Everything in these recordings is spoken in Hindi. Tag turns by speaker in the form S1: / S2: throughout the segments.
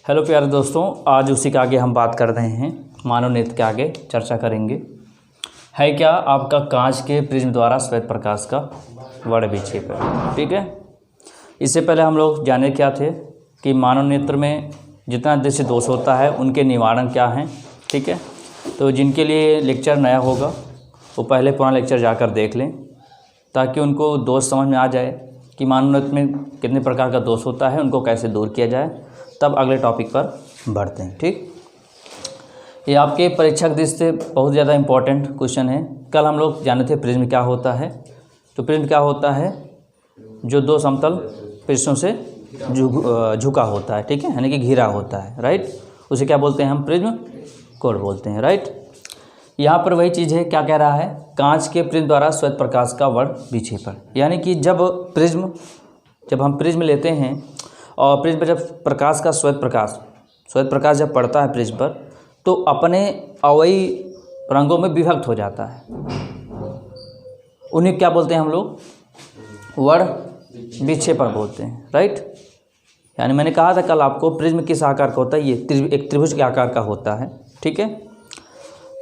S1: हेलो प्यारे दोस्तों, आज उसी के आगे हम बात कर रहे हैं, मानव नेत्र के आगे चर्चा करेंगे। है क्या आपका कांच के प्रिज्म द्वारा श्वेत प्रकाश का वर्ण विक्षेपण। ठीक है, इससे पहले हम लोग जाने क्या थे कि मानव नेत्र में जितना दृश्य दोष होता है उनके निवारण क्या हैं। ठीक है, तो जिनके लिए लेक्चर नया होगा वो पहले पुराना लेक्चर जाकर देख लें ताकि उनको दोष समझ में आ जाए कि मानव नेत्र में कितने प्रकार का दोष होता है, उनको कैसे दूर किया जाए। तब अगले टॉपिक पर बढ़ते हैं। ठीक, ये आपके परीक्षा की दृष्टि से बहुत ज़्यादा इम्पोर्टेंट क्वेश्चन है। कल हम लोग जाने थे प्रिज्म क्या होता है। तो प्रिज्म क्या होता है, जो दो समतल पृष्ठों से झुका होता है। ठीक है, यानी कि घिरा होता है। राइट, उसे क्या बोलते हैं हम, प्रिज्म कोण बोलते हैं। राइट, यहाँ पर वही चीज़ है, क्या कह रहा है, कांच के प्रिज्म द्वारा श्वेत प्रकाश का वर्ण विक्षेपण। यानी कि जब हम प्रिज्म लेते हैं और प्रिज्म पर जब प्रकाश का श्वेत प्रकाश जब पड़ता है प्रिज्म पर, तो अपने अवयवी रंगों में विभक्त हो जाता है। उन्हें क्या बोलते हैं हम लोग, वर्ण विक्षेपण बोलते हैं। राइट, यानी मैंने कहा था कल आपको प्रिज्म किस आकार का होता है, ये एक त्रिभुज के आकार का होता है। ठीक है,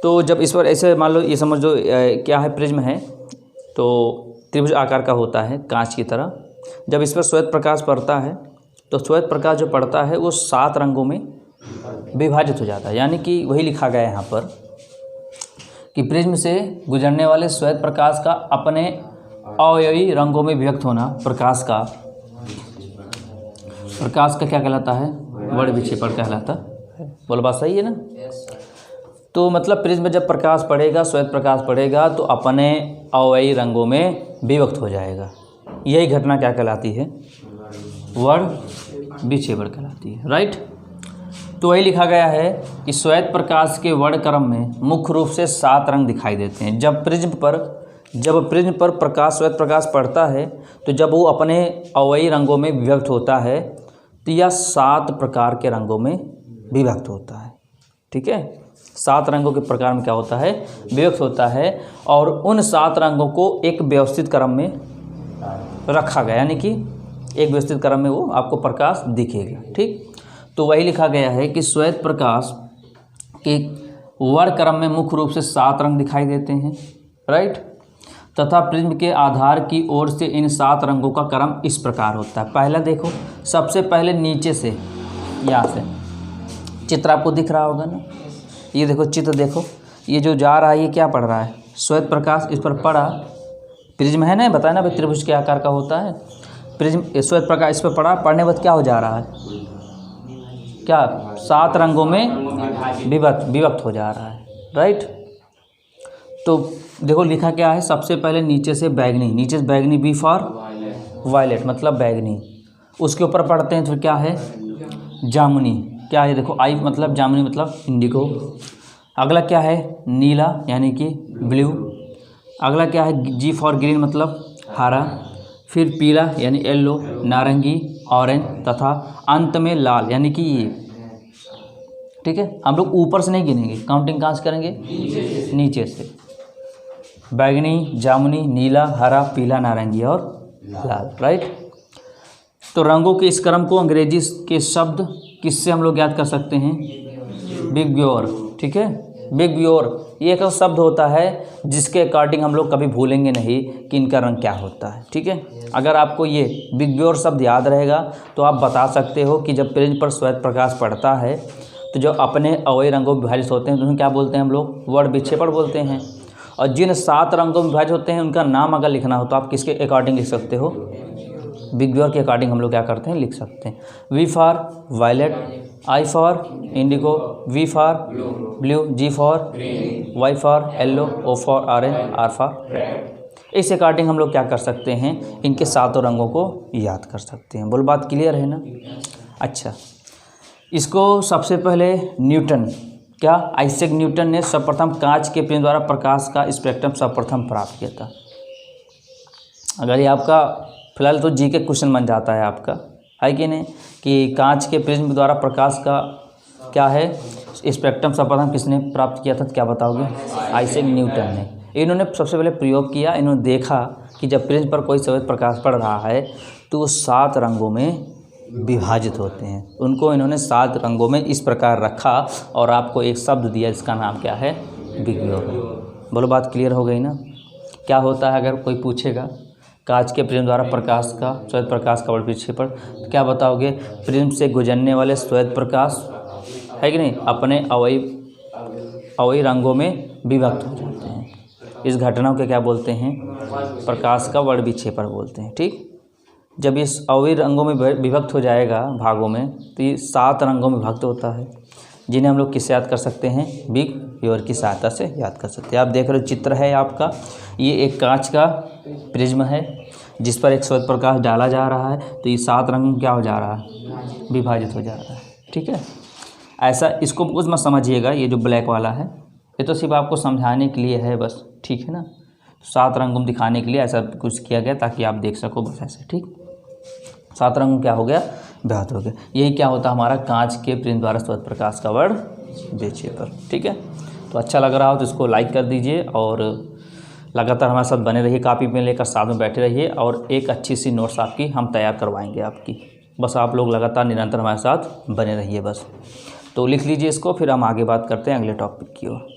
S1: तो जब इस पर ऐसे मान लो, ये समझ लो क्या है, प्रिज्म है तो त्रिभुज आकार का होता है कांच की तरह। जब इस पर श्वेत प्रकाश पड़ता है तो श्वेत प्रकाश जो पड़ता है वो 7 रंगों में विभाजित हो जाता है। यानी कि वही लिखा गया है यहाँ पर कि प्रिज्म से गुजरने वाले श्वेत प्रकाश का अपने अवयवी रंगों में विभक्त होना प्रकाश का क्या कहलाता है, वर्ण विक्षेपण कहलाता है। बोलो बात सही है ना। तो मतलब प्रिज्म में जब प्रकाश पड़ेगा, श्वेत प्रकाश पड़ेगा, तो अपने अवयवी रंगों में विभक्त हो जाएगा। यही घटना क्या कहलाती है, वर्ण विक्षेपण कहलाती है। राइट, तो वही लिखा गया है कि श्वेत प्रकाश के वर्ण क्रम में मुख्य रूप से 7 रंग दिखाई देते हैं। जब प्रिज्म पर प्रकाश, श्वेत प्रकाश पड़ता है, तो जब वो अपने अवयवी रंगों में विभक्त होता है तो यह 7 प्रकार के रंगों में विभक्त होता है। ठीक है, 7 रंगों के प्रकार में क्या होता है, विभक्त होता है। और उन 7 रंगों को एक व्यवस्थित क्रम में रखा गया, यानी कि एक व्यवस्थित क्रम में वो आपको प्रकाश दिखेगा। ठीक, तो वही लिखा गया है कि श्वेत प्रकाश के वर्ण क्रम में मुख्य रूप से 7 रंग दिखाई देते हैं। राइट, तथा प्रिज्म के आधार की ओर से इन 7 रंगों का क्रम इस प्रकार होता है। पहला देखो, सबसे पहले नीचे से, यहाँ से चित्र आपको दिख रहा होगा ना, ये देखो चित्र देखो, ये जो जा रहा है ये क्या पड़ रहा है, श्वेत प्रकाश इस पर पड़ा, प्रिज्म है ना, बताया ना भाई त्रिभुज के आकार का होता है प्रिज्म। श्वेत प्रकाश इस पर पड़ा, पड़ने के बाद क्या हो जा रहा है, क्या 7 रंगों में विभक्त हो जा रहा है। राइट, तो देखो लिखा क्या है, सबसे पहले नीचे से बैगनी, बी फॉर वायलेट मतलब बैगनी, उसके ऊपर पढ़ते हैं तो क्या है, जामुनी, क्या है देखो, आई मतलब जामुनी मतलब इंडिगो। अगला क्या है, नीला यानी कि ब्लू। अगला क्या है, जी फॉर ग्रीन मतलब हरा। फिर पीला यानी येलो, नारंगी, ऑरेंज, तथा अंत में लाल यानी कि ये। ठीक है, हम लोग ऊपर से नहीं गिनेंगे, काउंटिंग कहाँ से करेंगे, नीचे से। बैगनी, जामुनी, नीला, हरा, पीला, नारंगी और लाल। राइट, तो रंगों के इस क्रम को अंग्रेजी के शब्द किससे हम लोग याद कर सकते हैं, बिग ब्योर। ठीक है, बिग ब्योर ये एक शब्द होता है जिसके अकॉर्डिंग हम लोग कभी भूलेंगे नहीं कि इनका रंग क्या होता है। ठीक है, अगर आपको ये बिग ब्योर शब्द याद रहेगा तो आप बता सकते हो कि जब प्रिज्म पर श्वेत प्रकाश पड़ता है तो जो अपने अवयवी रंगों में विभाजित होते हैं तो उन्हें क्या बोलते हैं हम लोग, वर्ण विक्षेपण बोलते हैं। और जिन 7 रंगों में विभाजित होते हैं उनका नाम अगर लिखना हो तो आप किसके अकॉर्डिंग लिख सकते हो, बिग ब्योर के अकॉर्डिंग हम लोग क्या करते हैं, लिख सकते हैं। V for violet, I for indigo, V for blue, G for Y for yellow, O for orange, R for red. इस अकॉर्डिंग हम लोग क्या कर सकते हैं, इनके 7 रंगों को याद कर सकते हैं। बोल बात क्लियर है ना। अच्छा, इसको सबसे पहले न्यूटन, क्या आइजैक न्यूटन ने सर्वप्रथम कांच के प्रिज्म द्वारा प्रकाश का स्पेक्ट्रम सर्वप्रथम प्राप्त किया था। अगर ये आपका फिलहाल तो जी के क्वेश्चन बन जाता है आपका, है कि नहीं, कि कांच के प्रिज्म द्वारा प्रकाश का क्या है स्पेक्ट्रम सर्वप्रथम किसने प्राप्त किया था, तो क्या बताओगे, आइजैक न्यूटन ने। इन्होंने सबसे पहले प्रयोग किया, इन्होंने देखा कि जब प्रिज्म पर कोई श्वेत प्रकाश पड़ रहा है तो वो 7 रंगों में विभाजित होते हैं। उनको इन्होंने 7 रंगों में इस प्रकार रखा और आपको एक शब्द दिया जिसका नाम क्या है, विग्योर है। बोलो बात क्लियर हो गई ना। क्या होता है अगर कोई पूछेगा कांच के प्रिज्म द्वारा प्रकाश का, श्वेत प्रकाश का वर्ग विक्षेपण, तो क्या बताओगे, प्रिज्म से गुजरने वाले श्वेत प्रकाश है कि नहीं अपने अवयवी रंगों में विभक्त हो जाते हैं। इस घटना को क्या बोलते हैं, प्रकाश का वर्ण विक्षेपण बोलते हैं। ठीक, जब इस अवयवी रंगों में विभक्त हो जाएगा भागों में, तो ये 7 रंगों में विभक्त होता है, जिन्हें हम लोग किससे याद कर सकते हैं, विग्योर की सहायता से याद कर सकते हैं। आप देख रहे हो चित्र है आपका, ये एक कांच का प्रिज्म है जिस पर एक श्वेत प्रकाश डाला जा रहा है, तो ये 7 रंग में क्या हो जा रहा है, विभाजित हो जा रहा है। ठीक है, ऐसा इसको कुछ मत समझिएगा, ये जो ब्लैक वाला है ये तो सिर्फ आपको समझाने के लिए है बस। ठीक है ना, 7 रंगों में दिखाने के लिए ऐसा कुछ किया गया ताकि आप देख सको बस ऐसे। ठीक, 7 रंग क्या हो गया, विभक्त हो गया। यही क्या होता है हमारा कांच के प्रिज्म द्वारा श्वेत प्रकाश का वर्ण विक्षेपण। ठीक है, तो अच्छा लग रहा हो तो इसको लाइक कर दीजिए और लगातार हमारे साथ बने रहिए, कॉपी पेन लेकर साथ में बैठे रहिए और एक अच्छी सी नोट्स आपकी हम तैयार करवाएंगे आपकी। बस आप लोग लगातार निरंतर हमारे साथ बने रहिए बस। तो लिख लीजिए इसको, फिर हम आगे बात करते हैं अगले टॉपिक की ओर।